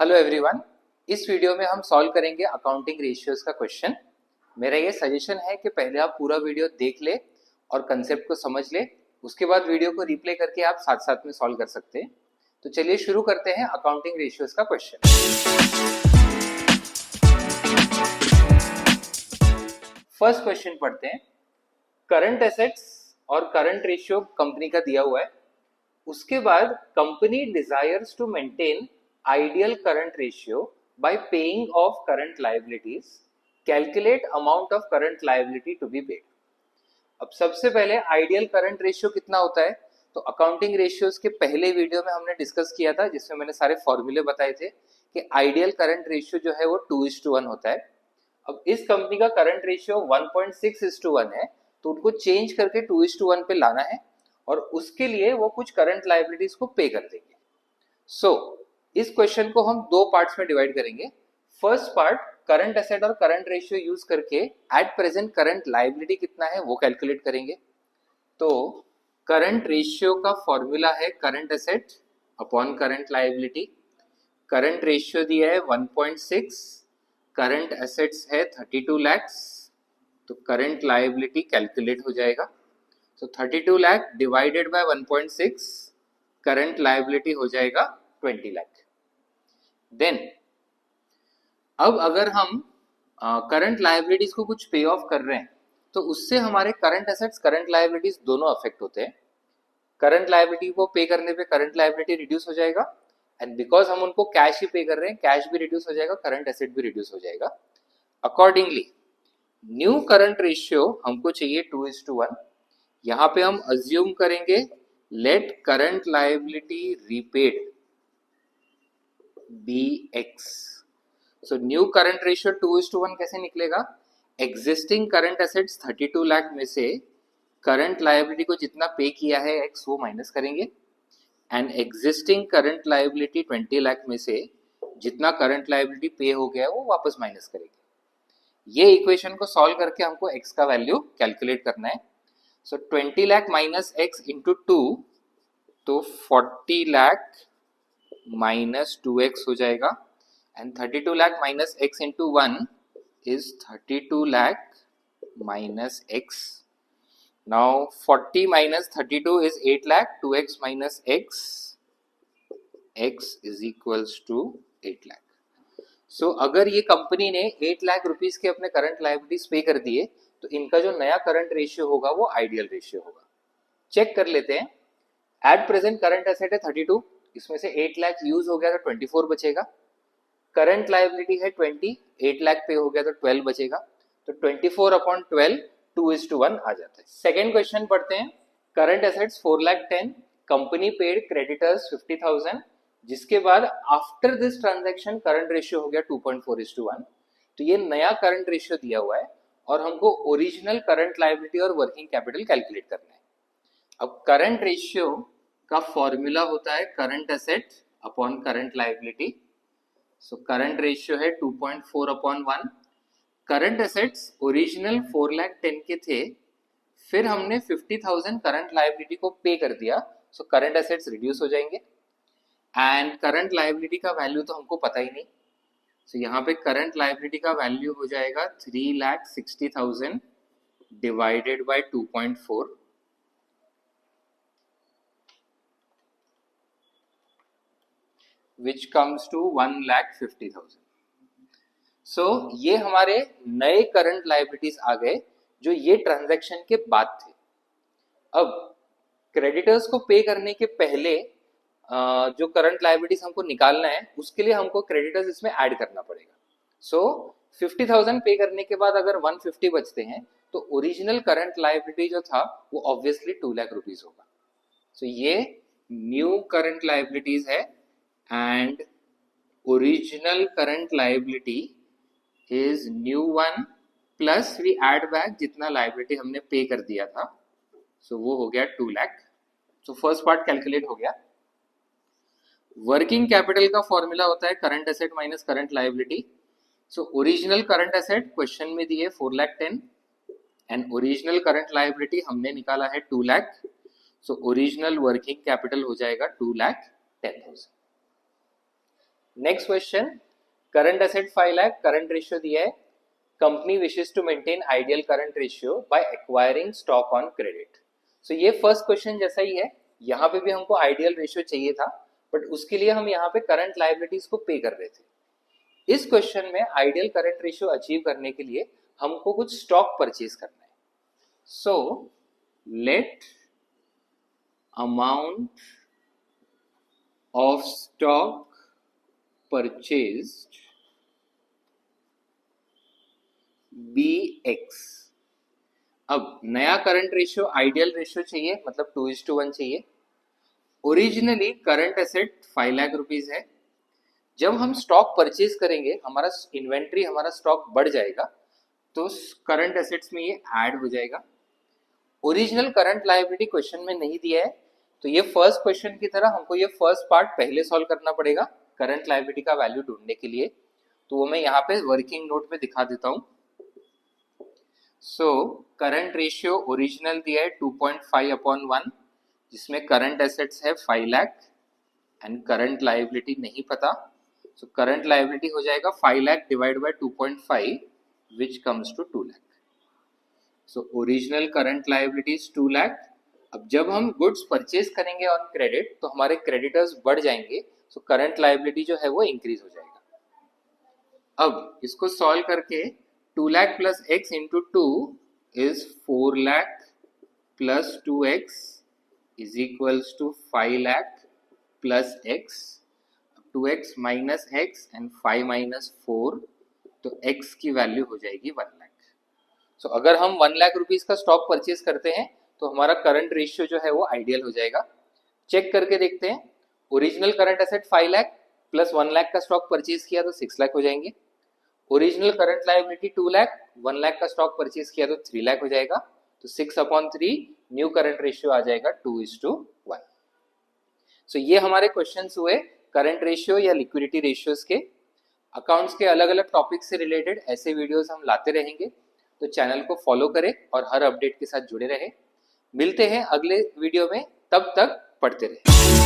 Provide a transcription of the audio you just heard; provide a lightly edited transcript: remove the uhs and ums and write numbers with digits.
Hello everyone. इस video में हम सॉल्व करेंगे अकाउंटिंग रेशियोज का क्वेश्चन। मेरा ये सजेशन है कि पहले आप पूरा वीडियो देख ले और कंसेप्ट को समझ ले, उसके बाद वीडियो को रिप्ले करके आप साथ साथ में सॉल्व कर सकते हैं। तो चलिए शुरू करते हैं अकाउंटिंग रेशियोज का क्वेश्चन। फर्स्ट क्वेश्चन पढ़ते हैं। करंट एसेट्स और करंट रेशियो कंपनी का दिया हुआ है। उसके बाद company desires to maintain ideal current ratio by paying off current liabilities. Calculate amount of current liability to be paid. अब सबसे पहले आइडियल करंट रेशियो कितना होता है, तो अकाउंटिंग रेशियोज के पहले वीडियो में हमने डिस्कस किया था, जिसमें मैंने सारे फॉर्मूले बताए थे कि आइडियल करंट रेशियो जो है वो 2:1 होता है। अब इस कंपनी का करंट रेशियो 1.6:1 है, तो उनको चेंज करके 2:1 पे लाना है और उसके लिए वो कुछ करंट लाइबिलिटीज को पे कर देंगे। इस क्वेश्चन को हम दो पार्ट्स में डिवाइड करेंगे। फर्स्ट पार्ट करंट एसेट और करंट रेशियो यूज करके एट प्रेजेंट करंट लायबिलिटी कितना है वो कैलकुलेट करेंगे। तो करंट रेशियो का फॉर्मूला है current asset upon current liability. Current ratio दिया है 1.6, करंट एसेट्स है 32 लाख, तो करंट लायबिलिटी कैलकुलेट हो जाएगा। तो 32 lakh divided by 1.6, current liability हो जाएगा 20 लाख। देन अब अगर हम करंट लायबिलिटीज को कुछ पे ऑफ कर रहे हैं, तो उससे हमारे करंट एसेट्स करंट लायबिलिटीज दोनों अफेक्ट होते हैं। करंट लायबिलिटी को पे करने पे करंट लायबिलिटी रिड्यूस हो जाएगा, एंड बिकॉज हम उनको कैश ही पे कर रहे हैं, कैश भी रिड्यूस हो जाएगा, करंट एसेट भी रिड्यूस हो जाएगा। अकॉर्डिंगली न्यू करंट रेशियो हमको चाहिए 2:1। यहाँ पे हम अज्यूम करेंगे let current liability repaid BX। So new current ratio 2:1 कैसे निकलेगा? एग्जिस्टिंग करंट एसेट्स 32 लाख में से करंट लायबिलिटी को जितना पे किया है X वो माइनस करेंगे, and existing current liability 20 lakh में से जितना करंट लायबिलिटी पे हो गया है वो वापस माइनस करेंगे। ये इक्वेशन को सॉल्व करके हमको X का वैल्यू कैलकुलेट करना है। So 20 lakh minus X into 2, तो 40 लाख माइनस 2x हो जाएगा, and 32 lakh minus x into 1 is 32 lakh minus x। Now 40 minus 32 is 8 lakh, 2x minus x is equals to 8 lakh. So अगर ये कंपनी ने 8 लाख रुपीस के अपने करंट लायबिलिटीज पे कर दिए, तो इनका जो नया करंट रेशियो होगा वो आइडियल रेशियो होगा। चेक कर लेते हैं। एट प्रेजेंट करंट एसेट है 32, इसमें से 8 लाख यूज हो गया तो 24 बचेगा। करंट लायबिलिटी है 20, 8 लाख पे हो गया तो 12 बचेगा। तो 24 अपॉन 12 2:1 आ जाता है। सेकेंड क्वेश्चन पढ़ते हैं। Current assets 4 lakh 10, company paid creditors 50,000, जिसके बाद after this transaction current ratio हो गया 2.4:1। तो ये नया करंट रेशियो दिया हुआ है और हमको ओरिजिनल करंट लायबिलिटी और वर्किंग कैपिटल कैलकुलेट करना है। अब करंट रेशियो का फॉर्मूला होता है current asset upon current liability. So current ratio है 2.4 upon 1। Current assets original 4 lakh 10 के थे, फिर हमने 50,000 करंट लायबिलिटी को पे कर दिया, सो करंट एसेट्स रिड्यूस हो जाएंगे, एंड करंट लायबिलिटी का वैल्यू तो हमको पता ही नहीं। सो यहाँ पे करंट लायबिलिटी का वैल्यू हो जाएगा 3,60,000 divided by 2.4, which comes to 1,50,000। सो ये हमारे नए करंट लायबिलिटीज आ गए जो ये ट्रांजैक्शन के बाद थे। अब क्रेडिटर्स को पे करने के पहले जो करंट लायबिलिटीज हमको निकालना है, उसके लिए हमको क्रेडिटर्स इसमें ऐड करना पड़ेगा। सो 50,000 पे करने के बाद अगर 150 बचते हैं, तो ओरिजिनल करंट लायबिलिटी जो था वो ऑब्वियसली 2 लाख रुपीज होगा। सो ये न्यू करंट लायबिलिटीज है, and original current liability is new one plus we add back जितना liability हमने पे कर दिया था, so वो हो गया 2 lakh. so first part calculate हो गया। वर्किंग कैपिटल का फॉर्मूला होता है current asset minus current liability. So original current asset question में दिए 4 lakh 10, and original current liability हमने निकाला है 2 lakh. So original working capital हो जाएगा 2,10,000। Next question, current asset 5 lakh, current ratio दिया है, company wishes to maintain ideal current ratio by acquiring stock on credit. सो ये फर्स्ट क्वेश्चन जैसा ही है, यहाँ पे भी हमको आइडियल रेशियो चाहिए था, बट उसके लिए हम यहाँ पे करंट लायबिलिटीज को पे कर रहे थे। इस क्वेश्चन में आइडियल करंट रेशियो अचीव करने के लिए हमको कुछ स्टॉक परचेज करना है। So let amount of stock purchased be x. अब नया करंट रेशियो आइडियल रेशियो चाहिए, मतलब 2:1 चाहिए। Originally current asset 5 lakh rupees है। जब हम स्टॉक परचेज करेंगे, हमारा इन्वेंट्री, हमारा स्टॉक बढ़ जाएगा, तो करंट एसेट्स में ये ऐड हो जाएगा। ओरिजिनल करंट लायबिलिटी क्वेश्चन में नहीं दिया है, तो ये फर्स्ट क्वेश्चन की तरह हमको ये फर्स्ट पार्ट पहले सॉल्व करना पड़ेगा करंट लायबिलिटी का वैल्यू ढूंढने के लिए। तो वो मैं यहाँ पे वर्किंग नोट में दिखा देता हूँ। सो करंट रेशियो ओरिजिनल दिया है 2.5/1, जिसमें करंट एसेट्स है 5 लाख एंड करंट लायबिलिटी नहीं पता। सो करंट लायबिलिटी हो जाएगा 5 lakh divide by 2.5 which comes to 2 lakh. So original current liability is 2 lakh. अब जब हम गुड्स परचेज करेंगे ऑन क्रेडिट, तो हमारे क्रेडिटर्स बढ़ जाएंगे, सो करंट लायबिलिटी जो है वो इंक्रीज हो जाएगा। अब इसको सॉल्व करके 2 lakh plus x into 2 is 4 lakh plus 2x is equals to 5 lakh plus x। 2x minus x and 5 minus 4, तो x की वैल्यू हो जाएगी 1 लाख। सो अगर हम 1 लाख रुपीज का स्टॉक परचेज करते हैं, तो हमारा करंट रेशियो जो है वो आइडियल हो जाएगा। चेक करके देखते हैं, original current asset 5 lakh plus 1 lakh का स्टॉक परचेज किया तो 6 लाख हो जाएंगे। Original current liability 2 lakh, 1 lakh का स्टॉक परचेज किया तो 3 लाख हो जाएगा। तो 6/3 न्यू करंट रेशियो आ जाएगा 2:1। सो ये हमारे क्वेश्चंस हुए करंट रेशियो या लिक्विडिटी रेशियोज के। अकाउंट्स के अलग अलग टॉपिक से रिलेटेड ऐसे वीडियोस हम लाते रहेंगे, तो चैनल को फॉलो करें और हर अपडेट के साथ जुड़े रहें। मिलते हैं अगले वीडियो में, तब तक पढ़ते रहें।